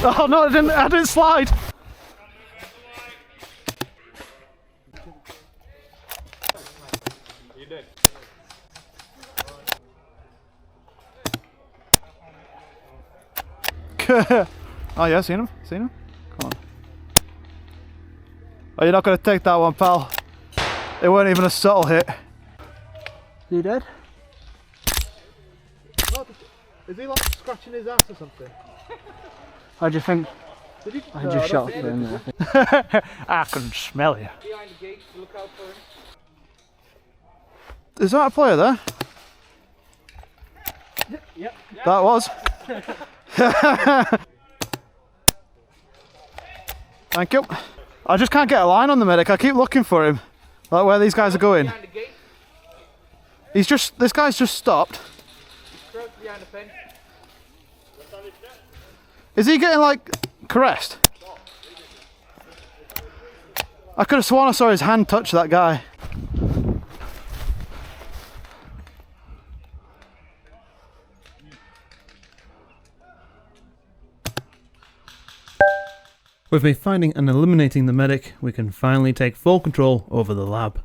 Oh no, I didn't slide. You did. Oh yeah, seen him? Seen him? Come on. Oh, you're not going to take that one, pal. It weren't even a subtle hit. Is he dead? Is he like scratching his ass or something? How do you think? Did he? I just shot for him there. I can smell you. Behind the gate, look out for him. Is that a player there? Yep. That was. Thank you. I just can't get a line on the medic. I keep looking for him. Like where these guys are going. Behind the gate. This guy's just stopped. Crouch behind the fence. Is he getting like caressed? I could have sworn I saw his hand touch that guy. With me finding and eliminating the medic, we can finally take full control over the lab.